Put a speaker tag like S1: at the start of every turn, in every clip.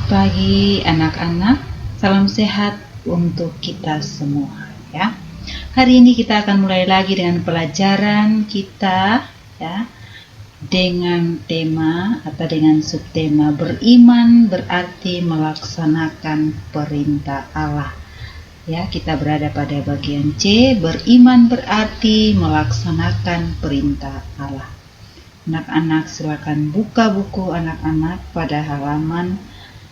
S1: pagi anak-anak, salam sehat untuk kita semua ya. Hari ini kita akan mulai lagi dengan pelajaran kita ya, dengan tema atau dengan subtema beriman berarti melaksanakan perintah Allah. Ya, kita berada pada bagian C, beriman berarti melaksanakan perintah Allah. Anak-anak silakan buka buku anak-anak pada halaman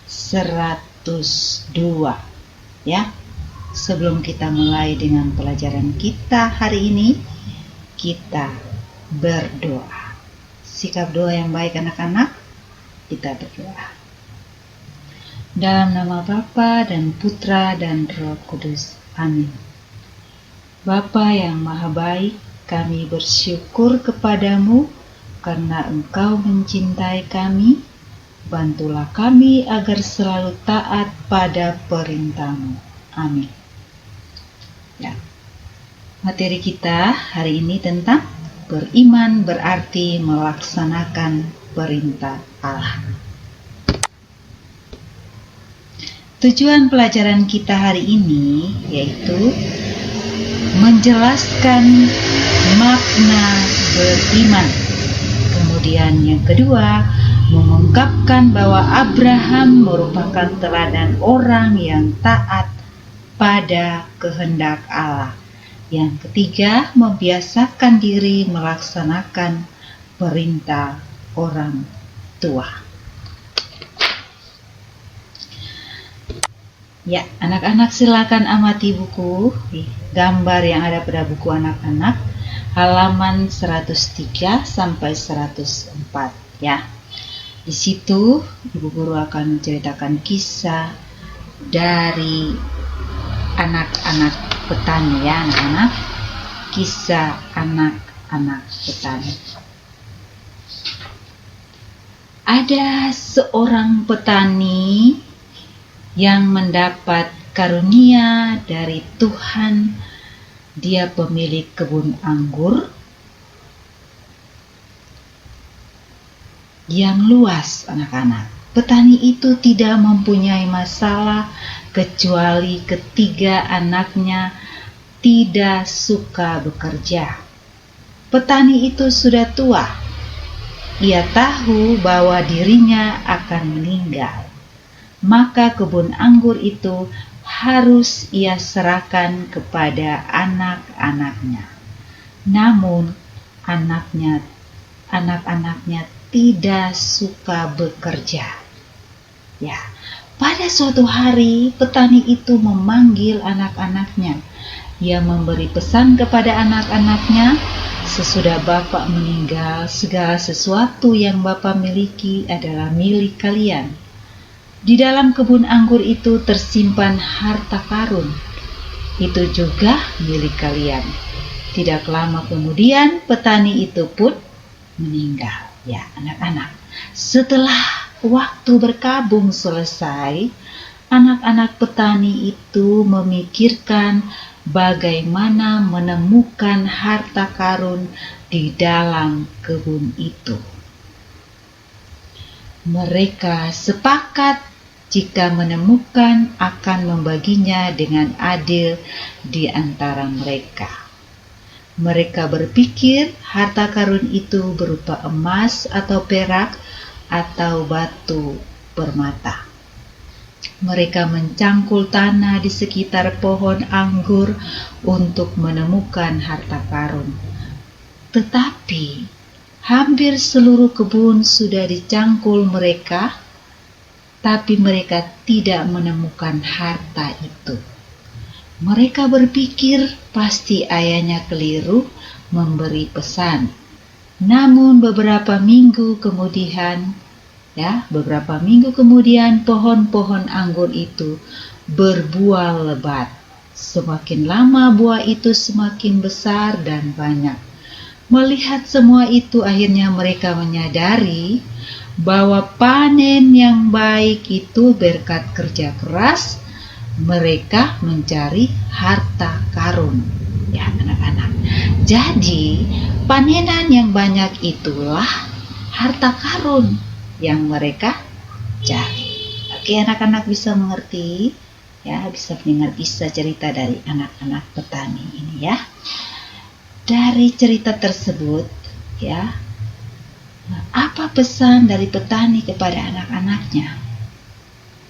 S1: 102 ya. Sebelum kita mulai dengan pelajaran kita hari ini, kita berdoa. Sikap doa yang baik anak-anak, kita berdoa. Dalam nama Bapa dan Putra dan Roh Kudus. Amin. Bapa yang maha baik, kami bersyukur kepadamu karena Engkau mencintai kami. Bantulah kami agar selalu taat pada perintah-Mu. Amin. Ya. Materi kita hari ini tentang beriman berarti melaksanakan perintah Allah. Tujuan pelajaran kita hari ini yaitu menjelaskan makna beriman. Kemudian yang kedua, mengungkapkan bahwa Abraham merupakan teladan orang yang taat pada kehendak Allah. Yang ketiga, membiasakan diri melaksanakan perintah orang tua. Ya, anak-anak silakan amati buku, gambar yang ada pada buku anak-anak, halaman 103 sampai 104 ya. Di situ Ibu Guru akan menceritakan kisah dari anak-anak petani ya anak-anak. Kisah anak-anak petani. Ada seorang petani yang mendapat karunia dari Tuhan. Dia pemilik kebun anggur yang luas anak-anak. Petani itu tidak mempunyai masalah kecuali ketiga anaknya tidak suka bekerja. Petani itu sudah tua. Ia tahu bahwa dirinya akan meninggal. Maka kebun anggur itu harus ia serahkan kepada anak-anaknya. Namun anak-anaknya tidak suka bekerja. Ya, pada suatu hari petani itu memanggil anak-anaknya. Ia memberi pesan kepada anak-anaknya, sesudah Bapak meninggal, segala sesuatu yang Bapak miliki adalah milik kalian. Di dalam kebun anggur itu tersimpan harta karun. Itu juga milik kalian. Tidak lama kemudian petani itu pun meninggal. Ya anak-anak, setelah waktu berkabung selesai, anak-anak petani itu memikirkan bagaimana menemukan harta karun di dalam kebun itu. Mereka sepakat jika menemukan akan membaginya dengan adil di antara mereka. Mereka berpikir harta karun itu berupa emas atau perak atau batu permata. Mereka mencangkul tanah di sekitar pohon anggur untuk menemukan harta karun. Tetapi hampir seluruh kebun sudah dicangkul mereka, tapi mereka tidak menemukan harta itu. Mereka berpikir pasti ayahnya keliru memberi pesan. Namun beberapa minggu kemudian pohon-pohon anggur itu berbuah lebat. Semakin lama buah itu semakin besar dan banyak. Melihat semua itu akhirnya mereka menyadari bahwa panen yang baik itu berkat kerja keras mereka mencari harta karun. Ya anak-anak. Jadi panenan yang banyak itulah harta karun yang mereka cari. Oke, anak-anak bisa mengerti, ya, bisa mendengar kisah cerita dari anak-anak petani ini, ya. Dari cerita tersebut, ya, apa pesan dari petani kepada anak-anaknya?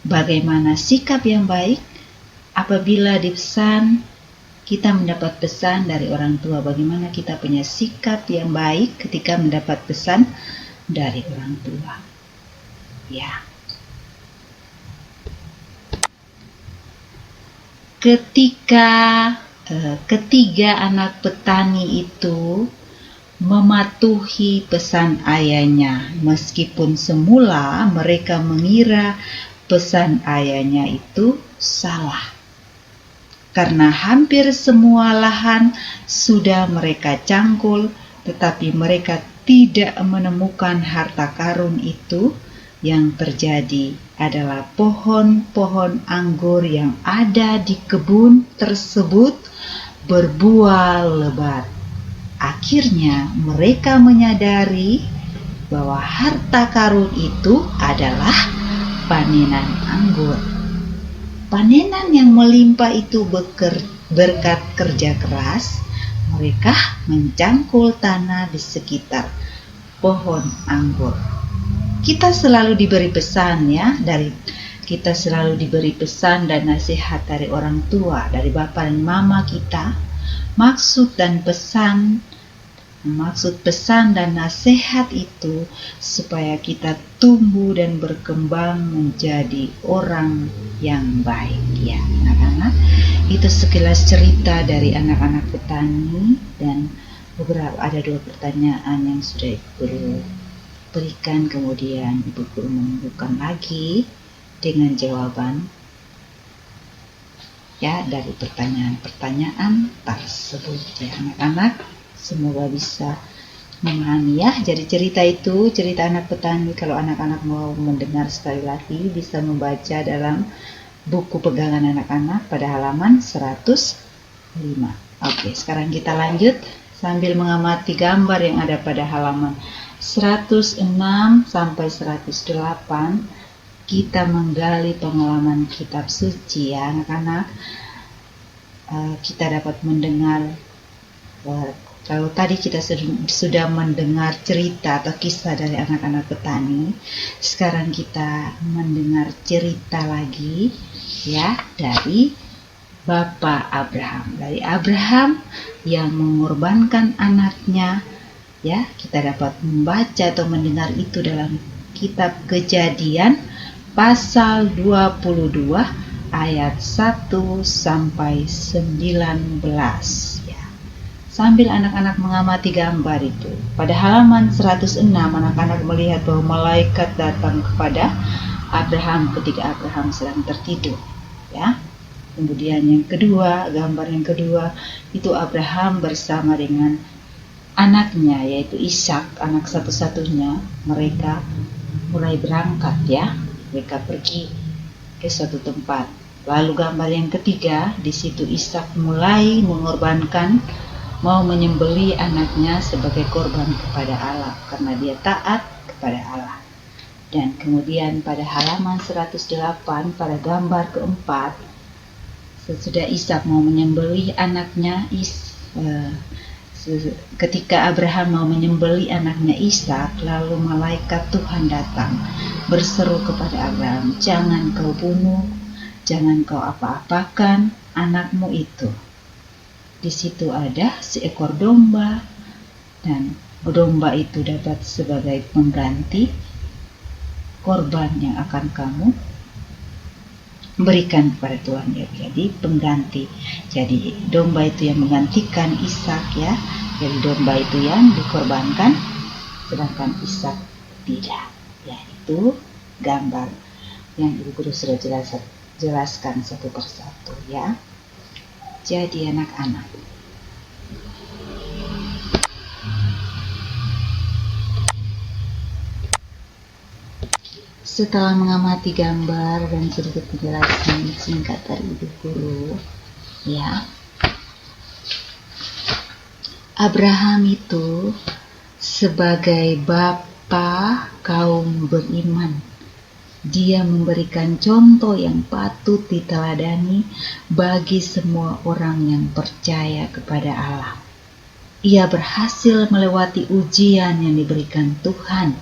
S1: Bagaimana sikap yang baik apabila dipesan kita mendapat pesan dari orang tua? Bagaimana kita punya sikap yang baik ketika mendapat pesan dari orang tua? Ya. Ketika ketiga anak petani itu mematuhi pesan ayahnya, meskipun semula mereka mengira pesan ayahnya itu salah, karena hampir semua lahan sudah mereka cangkul, tetapi mereka tidak menemukan harta karun itu. Yang terjadi adalah pohon-pohon anggur yang ada di kebun tersebut berbuah lebat. Akhirnya mereka menyadari bahwa harta karun itu adalah panenan anggur. Panenan yang melimpah itu berkat kerja keras mereka mencangkul tanah di sekitar pohon anggur. Kita selalu diberi pesan, ya, kita selalu diberi pesan dan nasihat dari orang tua, dari bapak dan mama kita. Maksud pesan dan nasihat itu supaya kita tumbuh dan berkembang menjadi orang yang baik, ya, anak-anak. Itu sekilas cerita dari anak-anak petani, dan ada 2 pertanyaan yang sudah Ibu berikan, kemudian Ibu Guru menunjukkan lagi dengan jawaban, ya, dari pertanyaan-pertanyaan tersebut, ya, anak-anak. Semoga bisa memahami, ya. Jadi cerita anak petani. Kalau anak-anak mau mendengar sekali lagi, bisa membaca dalam buku pegangan anak-anak pada halaman 105. Oke, sekarang kita lanjut sambil mengamati gambar yang ada pada halaman 106 sampai 108. Kita menggali pengalaman kitab suci, ya, anak-anak. Kita dapat mendengar, kalau tadi kita sudah mendengar cerita atau kisah dari anak-anak petani, sekarang kita mendengar cerita lagi, ya, dari Bapak Abraham. Dari Abraham yang mengorbankan anaknya, ya. Kita dapat membaca atau mendengar itu dalam kitab Kejadian pasal 22 ayat 1 sampai 19, ya. Sambil anak-anak mengamati gambar itu, pada halaman 106 anak-anak melihat bahwa malaikat datang kepada Abraham ketika Abraham sedang tertidur, ya. Kemudian gambar yang kedua itu Abraham bersama dengan anaknya, yaitu Ishak, anak satu-satunya. Mereka mulai berangkat, ya. Mereka pergi ke suatu tempat. Lalu gambar yang ketiga, di situ Ishak mulai mau menyembelih anaknya sebagai korban kepada Allah, karena dia taat kepada Allah. Dan kemudian pada halaman 108 pada gambar keempat, sesudah Ishak mau menyembelih anaknya, ketika Abraham mau menyembelih anaknya Ishak, lalu malaikat Tuhan datang berseru kepada Abraham, "Jangan kau bunuh, jangan kau apa-apakan anakmu itu." Di situ ada seekor domba, dan domba itu dapat sebagai pengganti korban yang akan kamu berikan kepada Tuhan, ya. Jadi pengganti. Jadi domba itu yang menggantikan Ishak, ya. Jadi domba itu yang dikorbankan, sedangkan Ishak tidak. Ya, itu gambar yang Ibu Guru sudah jelaskan satu persatu, ya. Jadi anak-anak, setelah mengamati gambar dan sedikit penjelasan singkat dari Ibu Guru, ya, Abraham itu sebagai bapa kaum beriman Dia memberikan contoh yang patut diteladani bagi semua orang yang percaya kepada Allah. Ia berhasil melewati ujian yang diberikan Tuhan.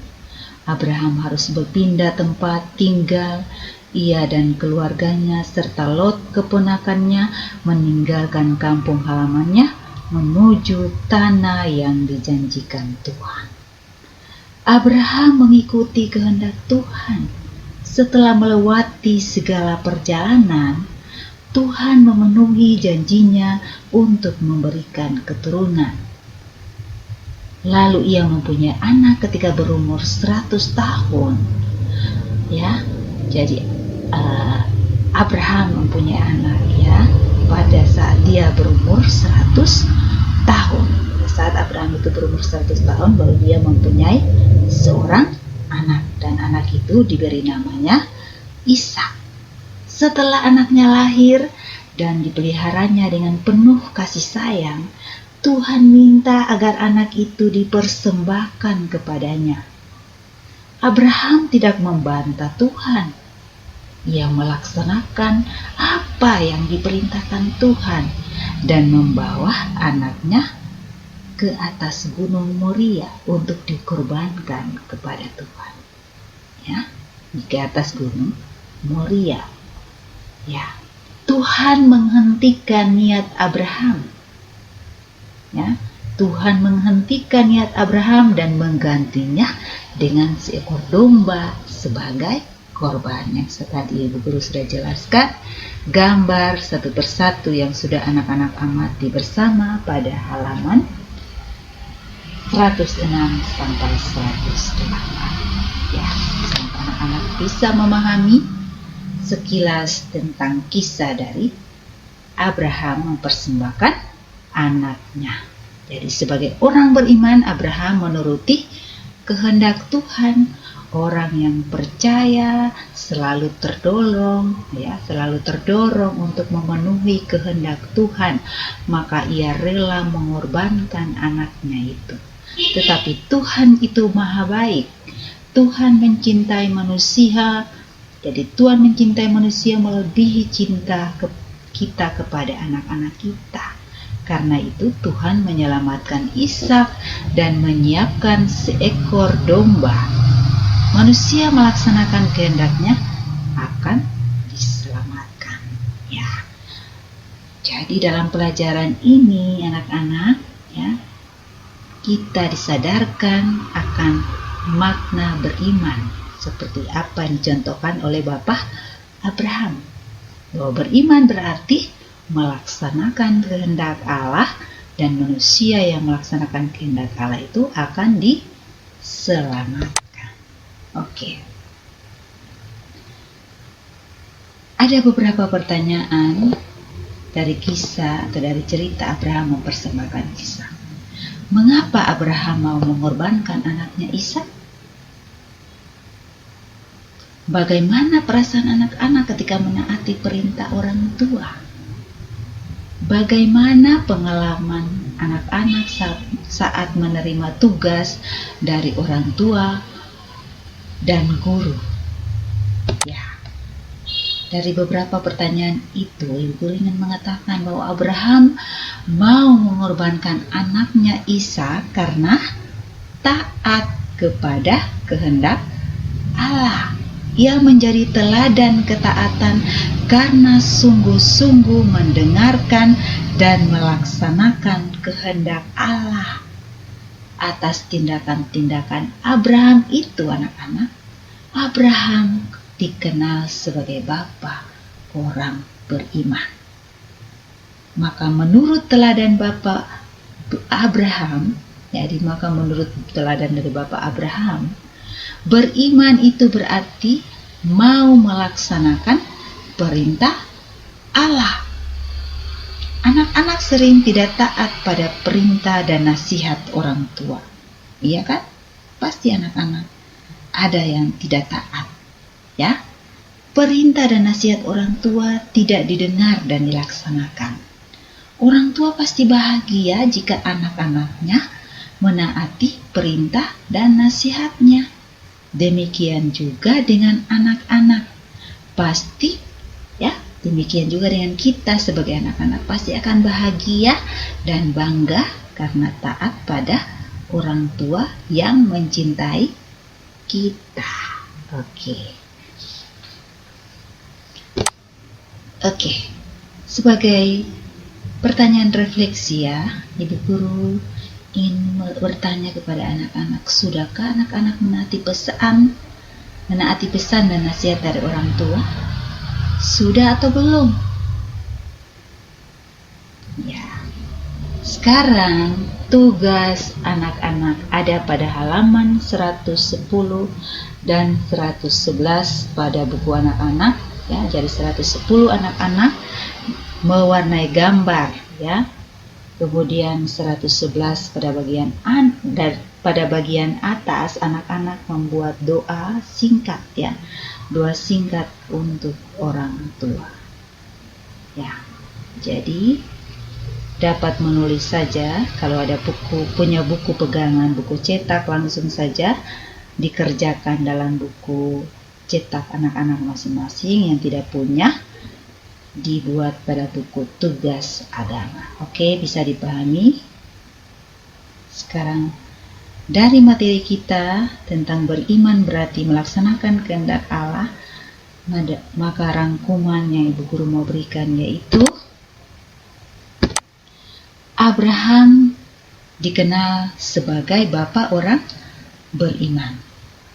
S1: Abraham harus berpindah tempat tinggal. Ia dan keluarganya serta Lot keponakannya meninggalkan kampung halamannya menuju tanah yang dijanjikan Tuhan. Abraham mengikuti kehendak Tuhan. Setelah melewati segala perjalanan, Tuhan memenuhi janjinya untuk memberikan keturunan. Lalu ia mempunyai anak ketika berumur 100 tahun. Ya, jadi Abraham mempunyai anak ya pada saat dia berumur 100 tahun. Pada saat Abraham itu berumur 100 tahun baru dia mempunyai seorang anak, dan anak itu diberi namanya Ishak. Setelah anaknya lahir dan dipeliharanya dengan penuh kasih sayang, Tuhan minta agar anak itu dipersembahkan kepadanya. Abraham tidak membantah Tuhan. Ia melaksanakan apa yang diperintahkan Tuhan dan membawa anaknya ke atas gunung Moria untuk dikorbankan kepada Tuhan. Ya, di atas gunung Moria. Ya, Tuhan menghentikan niat Abraham. Ya, Tuhan menghentikan niat Abraham dan menggantinya dengan seekor domba sebagai korban. Yang tadi Ibu Guru sudah jelaskan gambar satu persatu yang sudah anak-anak amati bersama pada halaman 106 sampai 108. Ya, sampai anak-anak bisa memahami sekilas tentang kisah dari Abraham mempersembahkan anaknya. Jadi sebagai orang beriman, Abraham menuruti kehendak Tuhan. Orang yang percaya selalu terdorong untuk memenuhi kehendak Tuhan, maka ia rela mengorbankan anaknya itu. Tetapi Tuhan itu maha baik. Tuhan mencintai manusia. Jadi Tuhan mencintai manusia melebihi cinta kita kepada anak-anak kita. Karena itu Tuhan menyelamatkan Ishak dan menyiapkan seekor domba. Manusia melaksanakan kehendaknya akan diselamatkan. Ya. Jadi dalam pelajaran ini anak-anak, ya, kita disadarkan akan makna beriman seperti apa yang dicontohkan oleh Bapak Abraham. Bahwa beriman berarti melaksanakan kehendak Allah, dan manusia yang melaksanakan kehendak Allah itu akan diselamatkan. Oke. Ada beberapa pertanyaan dari kisah atau dari cerita Abraham mempersembahkan Ishak. Mengapa Abraham mau mengorbankan anaknya Ishak? Bagaimana perasaan anak-anak ketika menaati perintah orang tua? Bagaimana pengalaman anak-anak saat menerima tugas dari orang tua dan guru? Ya, dari beberapa pertanyaan itu, Ibu ingin mengatakan bahwa Abraham mau mengorbankan anaknya Ishak karena taat kepada kehendak Allah. Ia menjadi teladan ketaatan karena sungguh-sungguh mendengarkan dan melaksanakan kehendak Allah. Atas tindakan-tindakan Abraham itu, anak-anak, Abraham dikenal sebagai bapa orang beriman. Maka menurut teladan Bapak Abraham, menurut teladan dari Bapak Abraham, beriman itu berarti mau melaksanakan perintah Allah. Anak-anak sering tidak taat pada perintah dan nasihat orang tua. Iya kan? Pasti anak-anak ada yang tidak taat. Ya, perintah dan nasihat orang tua tidak didengar dan dilaksanakan. Orang tua pasti bahagia jika anak-anaknya menaati perintah dan nasihatnya. Demikian juga dengan anak-anak. Pasti ya, demikian juga dengan kita sebagai anak-anak pasti akan bahagia dan bangga karena taat pada orang tua yang mencintai kita. Oke. Sebagai pertanyaan refleksi ya, Ibu Guru ingin bertanya kepada anak-anak, sudahkah anak-anak menaati pesan dan nasihat dari orang tua? Sudah atau belum? Ya. Sekarang tugas anak-anak ada pada halaman 110 dan 111 pada buku anak-anak ya. Jadi 110 anak-anak mewarnai gambar ya. Kemudian 111 pada bagian atas anak-anak membuat doa singkat ya. Doa singkat untuk orang tua. Ya. Jadi dapat menulis saja kalau ada punya buku pegangan, buku cetak, langsung saja dikerjakan dalam buku cetak anak-anak masing-masing. Yang tidak punya dibuat pada buku tugas agama. Oke, bisa dipahami? Sekarang dari materi kita tentang beriman berarti melaksanakan kehendak Allah, maka rangkuman yang Ibu Guru mau berikan yaitu Abraham dikenal sebagai bapak orang beriman.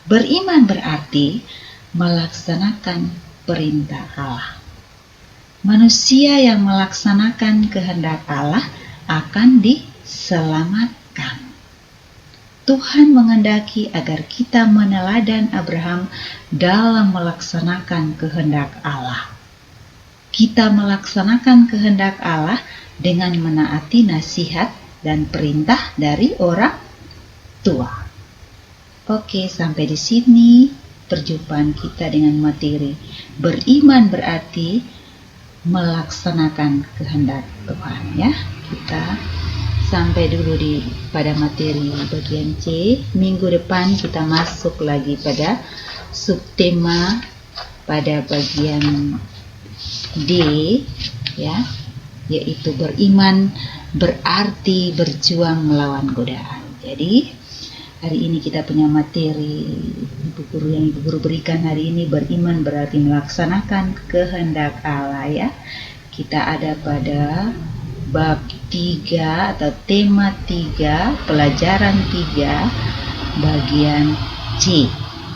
S1: Beriman berarti melaksanakan perintah Allah. Manusia yang melaksanakan kehendak Allah akan diselamatkan. Tuhan menghendaki agar kita meneladan Abraham dalam melaksanakan kehendak Allah. Kita melaksanakan kehendak Allah dengan menaati nasihat dan perintah dari orang tua. Oke, sampai di sini perjumpaan kita dengan materi beriman berarti melaksanakan kehendak Tuhan ya. Kita sampai dulu pada materi bagian C. Minggu depan kita masuk lagi pada subtema pada bagian D ya, yaitu beriman berarti berjuang melawan godaan. Jadi hari ini kita punya materi yang Ibu Guru berikan hari ini, beriman berarti melaksanakan kehendak Allah ya. Kita ada pada bab 3 atau tema 3, pelajaran 3, bagian C.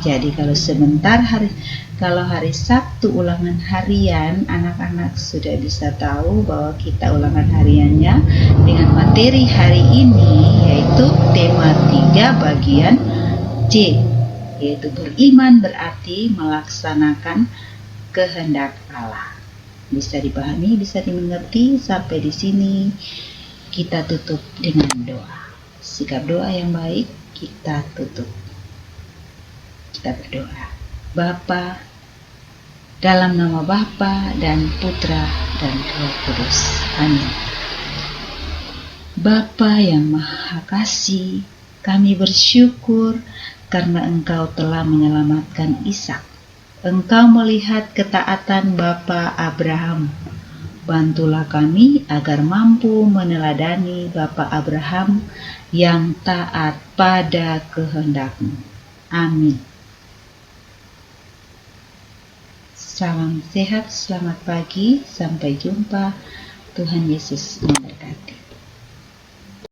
S1: Jadi kalau hari Sabtu ulangan harian, anak-anak sudah bisa tahu bahwa kita ulangan hariannya dengan materi hari ini yaitu tema 3 bagian C, yaitu beriman berarti melaksanakan kehendak Allah. Bisa dipahami, bisa dimengerti. Sampai di sini kita tutup dengan doa. Sikap doa yang baik kita tutup. Kita berdoa. Bapa, dalam nama Bapa dan Putra dan Roh Kudus. Amin. Bapa yang Maha Kasih, kami bersyukur karena Engkau telah menyelamatkan Ishak. Engkau melihat ketaatan Bapa Abraham. Bantulah kami agar mampu meneladani Bapa Abraham yang taat pada kehendak-Mu. Amin. Salam sehat, selamat pagi, sampai jumpa. Tuhan Yesus memberkati.